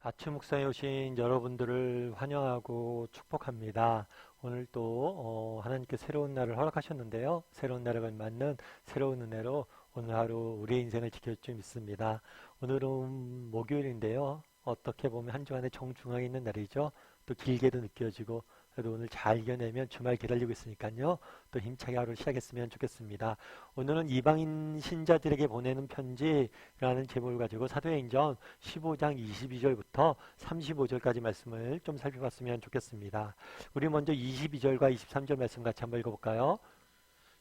아침 묵상에 오신 여러분들을 환영하고 축복합니다. 오늘 또 하나님께 새로운 날을 허락하셨는데요. 새로운 날에 맞는 새로운 은혜로 오늘 하루 우리의 인생을 지킬 줄 믿습니다. 오늘은 목요일인데요. 어떻게 보면 한 주간의 정중앙에 있는 날이죠. 또 길게도 느껴지고 그래도 오늘 잘 이겨내면 주말 기다리고 있으니까요. 또 힘차게 하루 시작했으면 좋겠습니다. 오늘은 이방인 신자들에게 보내는 편지라는 제목을 가지고 사도행전 15장 22절부터 35절까지 말씀을 좀 살펴봤으면 좋겠습니다. 우리 먼저 22절과 23절 말씀 같이 한번 읽어볼까요?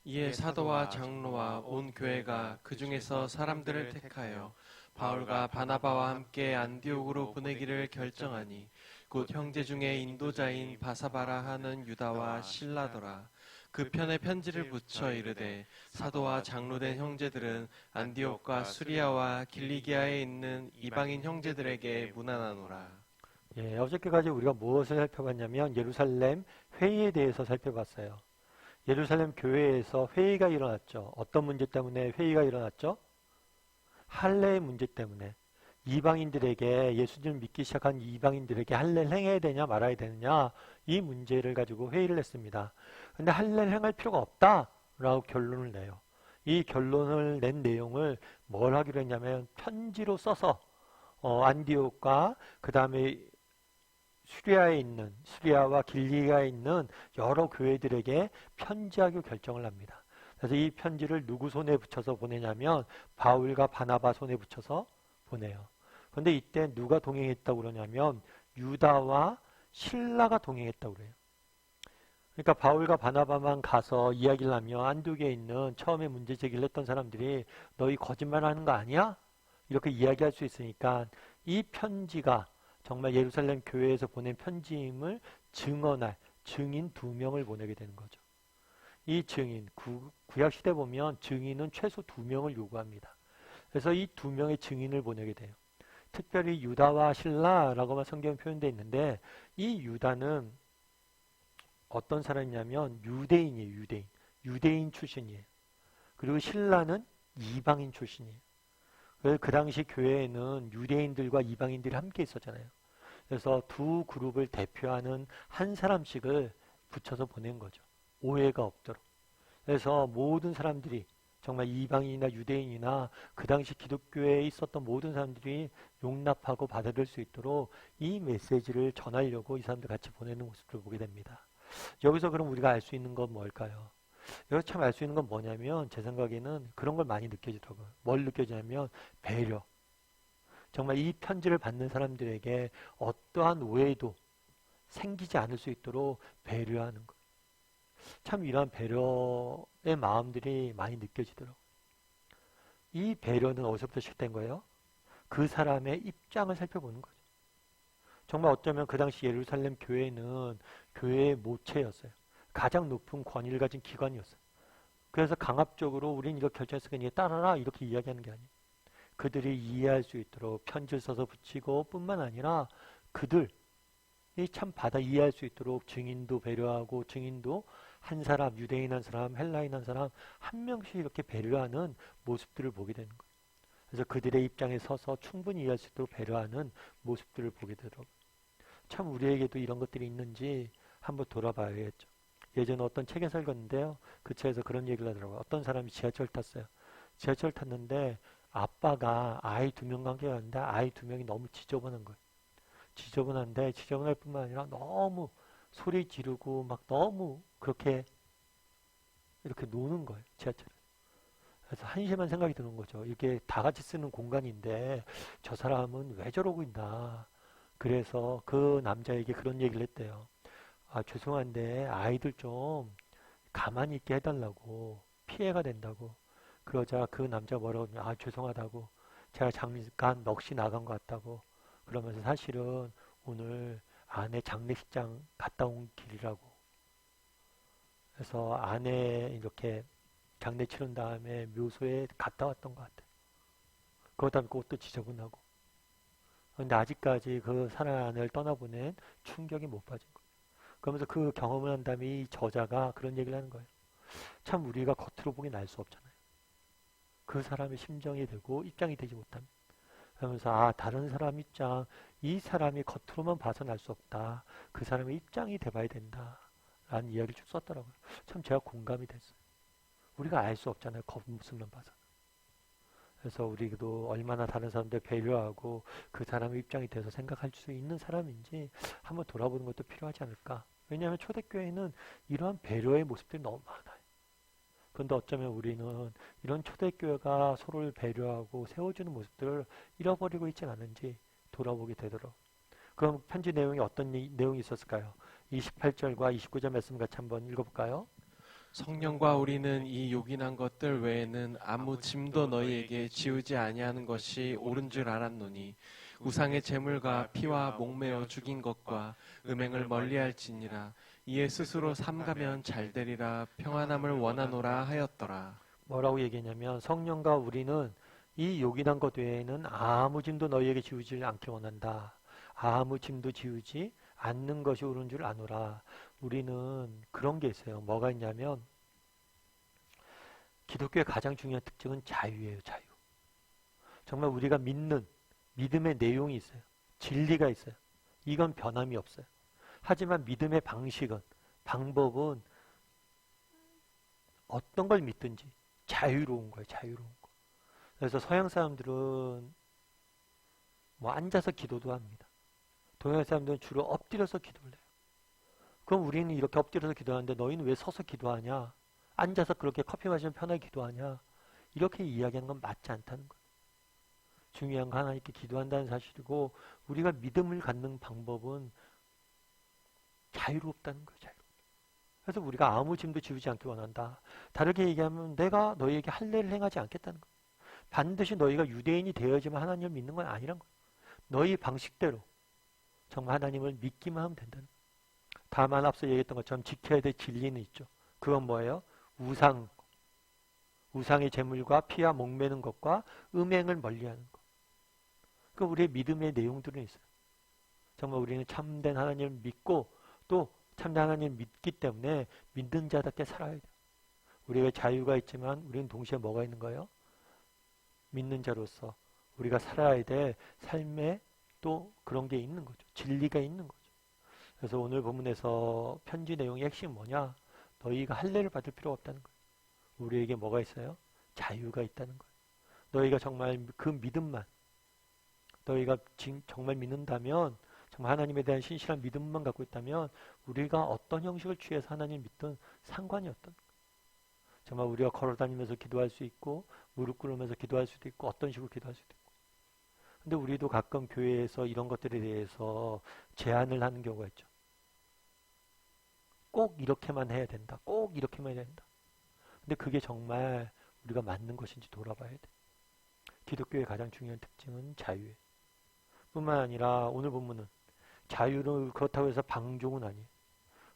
이에 사도와 장로와 온 교회가 그 중에서 사람들을 택하여 바울과 바나바와 함께 안디옥으로 보내기를 결정하니 곧 형제 중에 인도자인 바사바라 하는 유다와 실라더라. 그 편에 편지를 붙여 이르되 사도와 장로된 형제들은 안디옥과 수리아와 길리기아에 있는 이방인 형제들에게 문안하노라. 예, 어저께까지 우리가 무엇을 살펴봤냐면 예루살렘 회의에 대해서 살펴봤어요. 예루살렘 교회에서 회의가 일어났죠. 어떤 문제 때문에 회의가 일어났죠? 할례의 문제 때문에. 이방인들에게 예수님을 믿기 시작한 이방인들에게 할례를 행해야 되냐 말아야 되느냐 이 문제를 가지고 회의를 했습니다. 근데 할례를 행할 필요가 없다라고 결론을 내요. 이 결론을 낸 내용을 뭘 하기로 했냐면 편지로 써서 안디옥과 그 다음에 수리아와 길리가에 있는 여러 교회들에게 편지하기로 결정을 합니다. 그래서 이 편지를 누구 손에 붙여서 보내냐면 바울과 바나바 손에 붙여서 보내요. 그런데 이때 누가 동행했다고 그러냐면 유다와 실라가 동행했다고 그래요. 그러니까 바울과 바나바만 가서 이야기를 하면 안디옥에 있는 처음에 문제 제기를 했던 사람들이 너희 거짓말하는 거 아니야? 이렇게 이야기할 수 있으니까 이 편지가 정말 예루살렘 교회에서 보낸 편지임을 증언할 증인 2명을 보내게 되는 거죠. 이 증인, 구약시대 보면 증인은 최소 2명을 요구합니다. 그래서 이 2명의 증인을 보내게 돼요. 특별히 유다와 실라라고만 성경에 표현되어 있는데 이 유다는 어떤 사람이냐면 유대인이에요. 유대인 출신이에요. 그리고 실라는 이방인 출신이에요. 그래서 그 당시 교회에는 유대인들과 이방인들이 함께 있었잖아요. 그래서 두 그룹을 대표하는 한 사람씩을 붙여서 보낸 거죠. 오해가 없도록. 그래서 모든 사람들이 정말 이방인이나 유대인이나 그 당시 기독교에 있었던 모든 사람들이 용납하고 받아들일 수 있도록 이 메시지를 전하려고 이 사람들 같이 보내는 모습을 보게 됩니다. 여기서 그럼 우리가 알 수 있는 건 뭘까요? 여기서 참 알 수 있는 건 뭐냐면 제 생각에는 그런 걸 많이 느껴지더라고요. 뭘 느껴지냐면 배려. 정말 이 편지를 받는 사람들에게 어떠한 오해도 생기지 않을 수 있도록 배려하는 것. 참 이러한 배려의 마음들이 많이 느껴지더라고요. 이 배려는 어디서부터 시작된 거예요? 그 사람의 입장을 살펴보는 거죠. 정말 어쩌면 그 당시 예루살렘 교회는 교회의 모체였어요. 가장 높은 권위를 가진 기관이었어요. 그래서 강압적으로 우린 이거 결정했으니까 니가 따라라 이렇게 이야기하는 게 아니에요. 그들이 이해할 수 있도록 편지를 써서 붙이고 뿐만 아니라 그들이 참 받아 이해할 수 있도록 증인도 배려하고 증인도 한 사람, 유대인 한 사람, 헬라인 한 사람 한 명씩 이렇게 배려하는 모습들을 보게 되는 거예요. 그래서 그들의 입장에 서서 충분히 이해할 수 있도록 배려하는 모습들을 보게 되더라고요. 참 우리에게도 이런 것들이 있는지 한번 돌아봐야겠죠. 예전에 어떤 책에서 읽었는데요. 그 책에서 그런 얘기를 하더라고요. 어떤 사람이 지하철 탔어요. 지하철 탔는데 아빠가 아이 2명과 함께 갔는데 아이 2명이 너무 지저분한 거예요. 지저분한데 지저분할 뿐만 아니라 너무 소리 지르고 막 너무 그렇게 이렇게 노는 거예요. 지하철을. 그래서 한심한 생각이 드는 거죠. 이게 다 같이 쓰는 공간인데 저 사람은 왜 저러고 있나. 그래서 그 남자에게 그런 얘기를 했대요. 아, 죄송한데 아이들 좀 가만히 있게 해달라고. 피해가 된다고. 그러자 그 남자 뭐라고 하면 아, 죄송하다고. 제가 잠깐 넋이 나간 것 같다고. 그러면서 사실은 오늘 아내 장례식장 갔다 온 길이라고. 그래서 아내 이렇게 장례 치른 다음에 묘소에 갔다 왔던 것 같아요. 그것 다음에 그것도 지저분하고. 근데 아직까지 그 사랑하는 아내를 떠나보낸 충격이 못 빠진 거예요. 그러면서 그 경험을 한 다음에 이 저자가 그런 얘기를 하는 거예요. 참 우리가 겉으로 보긴 알 수 없잖아요. 그 사람의 심정이 되고 입장이 되지 못합니다. 그러면서 아, 다른 사람 입장 이 사람이 겉으로만 봐서는 알 수 없다. 그 사람의 입장이 돼봐야 된다. 라는 이야기를 쭉 썼더라고요. 참 제가 공감이 됐어요. 우리가 알 수 없잖아요. 겉모습만 봐서. 그래서 우리도 얼마나 다른 사람들 배려하고 그 사람의 입장이 돼서 생각할 수 있는 사람인지 한번 돌아보는 것도 필요하지 않을까. 왜냐하면 초대교회는 이러한 배려의 모습들이 너무 많아요. 그런데 어쩌면 우리는 이런 초대교회가 서로를 배려하고 세워주는 모습들을 잃어버리고 있지 않은지 돌아보게 되도록. 그럼 편지 내용이 어떤 내용이 있었을까요? 28절과 29절 말씀 같이 한번 읽어볼까요? 성령과 우리는 이 요긴한 것들 외에는 아무 짐도 너희에게 지우지 아니하는 것이 옳은 줄 알았노니 우상의 제물과 피와 목매어 죽인 것과 음행을 멀리할지니라. 이에 스스로 삼가면 잘되리라. 평안함을 원하노라 하였더라. 뭐라고 얘기했냐면 성령과 우리는 이 요긴한 것 외에는 아무 짐도 너희에게 지우지 않길 원한다. 아무 짐도 지우지 않는 것이 옳은 줄 아노라. 우리는 그런 게 있어요. 뭐가 있냐면 기독교의 가장 중요한 특징은 자유예요. 자유. 정말 우리가 믿는 믿음의 내용이 있어요. 진리가 있어요. 이건 변함이 없어요. 하지만 믿음의 방식은 방법은 어떤 걸 믿든지 자유로운 거예요. 자유로운 거. 그래서 서양 사람들은 뭐 앉아서 기도도 합니다. 동양 사람들은 주로 엎드려서 기도를 해요. 그럼 우리는 이렇게 엎드려서 기도하는데 너희는 왜 서서 기도하냐? 앉아서 그렇게 커피 마시면 편하게 기도하냐? 이렇게 이야기하는 건 맞지 않다는 거예요. 중요한 건 하나님께 기도한다는 사실이고 우리가 믿음을 갖는 방법은 자유롭다는 거예요. 자유롭다. 그래서 우리가 아무 짐도 지우지 않기 원한다. 다르게 얘기하면 내가 너희에게 할례를 행하지 않겠다는 거예요. 반드시 너희가 유대인이 되어야지만 하나님을 믿는 건 아니란 거예요. 너희 방식대로 정말 하나님을 믿기만 하면 된다는 거예요. 다만 앞서 얘기했던 것처럼 지켜야 될 진리는 있죠. 그건 뭐예요? 우상의 제물과 피와 목매는 것과 음행을 멀리하는 것. 그 우리의 믿음의 내용들은 있어요. 정말 우리는 참된 하나님을 믿고 또 참된 하나님을 믿기 때문에 믿는 자답게 살아야 돼요. 우리가 자유가 있지만 우리는 동시에 뭐가 있는 거예요? 믿는 자로서 우리가 살아야 될 삶에 또 그런 게 있는 거죠. 진리가 있는 거죠. 그래서 오늘 본문에서 편지 내용의 핵심이 뭐냐? 너희가 할례를 받을 필요가 없다는 거예요. 우리에게 뭐가 있어요? 자유가 있다는 거예요. 너희가 정말 그 믿음만 너희가 정말 믿는다면 정말 하나님에 대한 신실한 믿음만 갖고 있다면 우리가 어떤 형식을 취해서 하나님 믿든 상관이 없던 거예요. 정말 우리가 걸어다니면서 기도할 수 있고 무릎 꿇으면서 기도할 수도 있고 어떤 식으로 기도할 수도 있고 근데 우리도 가끔 교회에서 이런 것들에 대해서 제안을 하는 경우가 있죠. 꼭 이렇게만 해야 된다. 꼭 이렇게만 해야 된다. 근데 그게 정말 우리가 맞는 것인지 돌아봐야 돼. 기독교의 가장 중요한 특징은 자유예요. 뿐만 아니라 오늘 본문은 자유를 그렇다고 해서 방종은 아니에요.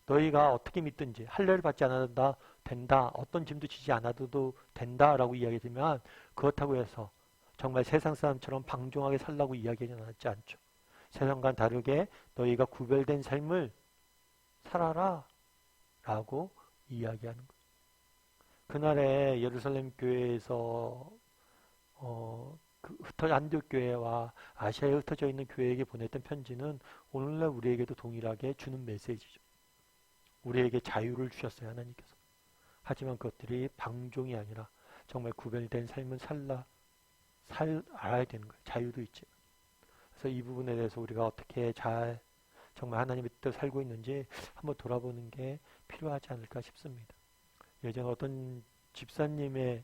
너희가 어떻게 믿든지 할례를 받지 않아도 된다. 어떤 짐도 지지 않아도 된다라고 이야기하지만 그렇다고 해서 정말 세상 사람처럼 방종하게 살라고 이야기하지 않죠. 세상과는 다르게 너희가 구별된 삶을 살아라 라고 이야기하는 거예요. 그날에 예루살렘 교회에서 안디옥 교회와 아시아에 흩어져 있는 교회에게 보냈던 편지는 오늘날 우리에게도 동일하게 주는 메시지죠. 우리에게 자유를 주셨어요. 하나님께서. 하지만 그것들이 방종이 아니라 정말 구별된 삶을 알아야 되는 거예요. 자유도 있지만. 그래서 이 부분에 대해서 우리가 어떻게 잘 정말 하나님의 뜻대로 살고 있는지 한번 돌아보는 게 필요하지 않을까 싶습니다. 예전에 어떤 집사님의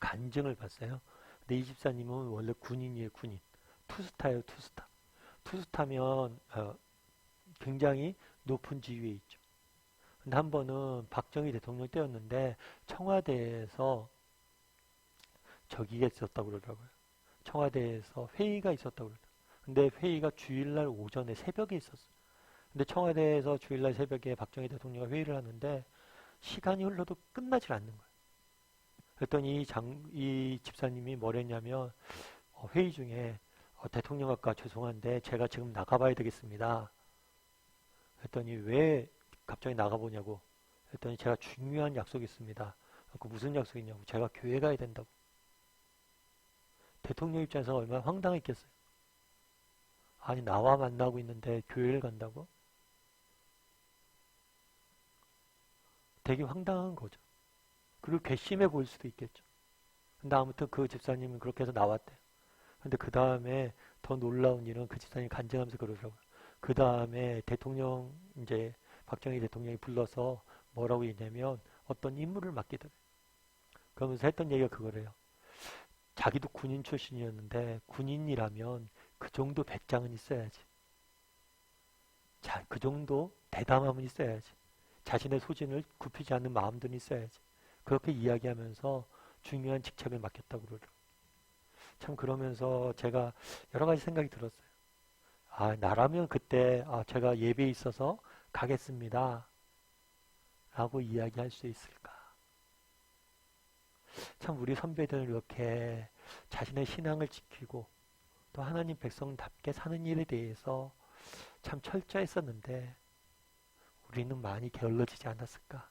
간증을 봤어요. 근데 이 집사님은 원래 군인이에요. 군인. 투스타예요. 투스타. 투스타면 굉장히 높은 지위에 있죠. 근데 한 번은 박정희 대통령 때였는데 청와대에서 저기가 있었다고 그러더라고요. 청와대에서 회의가 있었다고 그러더라고요. 근데 회의가 주일날 오전에 새벽에 있었어요. 근데 청와대에서 주일날 새벽에 박정희 대통령이 회의를 하는데 시간이 흘러도 끝나질 않는 거예요. 그랬더니 이 집사님이 뭐랬냐면 회의 중에 대통령 아까 죄송한데 제가 지금 나가봐야 되겠습니다. 그랬더니 왜 갑자기 나가보냐고. 그랬더니 제가 중요한 약속이 있습니다. 그 무슨 약속이냐고. 제가 교회 가야 된다고. 대통령 입장에서 얼마나 황당했겠어요. 아니, 나와 만나고 있는데 교회를 간다고? 되게 황당한 거죠. 그리고 괘씸해 보일 수도 있겠죠. 근데 아무튼 그 집사님은 그렇게 해서 나왔대요. 근데 그 다음에 더 놀라운 일은 그 집사님이 간증하면서 그러더라고요. 그 다음에 대통령, 이제 박정희 대통령이 불러서 뭐라고 했냐면 어떤 임무를 맡기더래요. 그러면서 했던 얘기가 그거래요. 자기도 군인 출신이었는데 군인이라면 그 정도 배짱은 있어야지. 자, 그 정도 대담함은 있어야지. 자신의 소신을 굽히지 않는 마음도 있어야지. 그렇게 이야기하면서 중요한 직책을 맡겼다고 그러더라고요. 참 그러면서 제가 여러 가지 생각이 들었어요. 아, 나라면 그때 제가 예배에 있어서 가겠습니다. 라고 이야기할 수 있을까? 참 우리 선배들은 이렇게 자신의 신앙을 지키고 또 하나님 백성답게 사는 일에 대해서 참 철저했었는데 우리는 많이 게을러지지 않았을까?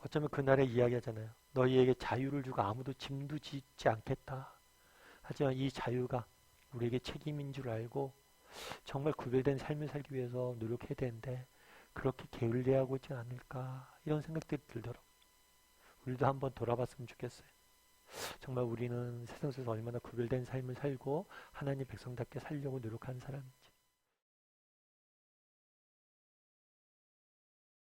어쩌면 그날에 이야기하잖아요. 너희에게 자유를 주고 아무도 짐도 짓지 않겠다. 하지만 이 자유가 우리에게 책임인 줄 알고 정말 구별된 삶을 살기 위해서 노력해야 되는데 그렇게 게을리하고 있지 않을까 이런 생각들이 들더라고요. 우리도 한번 돌아봤으면 좋겠어요. 정말 우리는 세상 속에서 얼마나 구별된 삶을 살고 하나님 백성답게 살려고 노력하는 사람인지.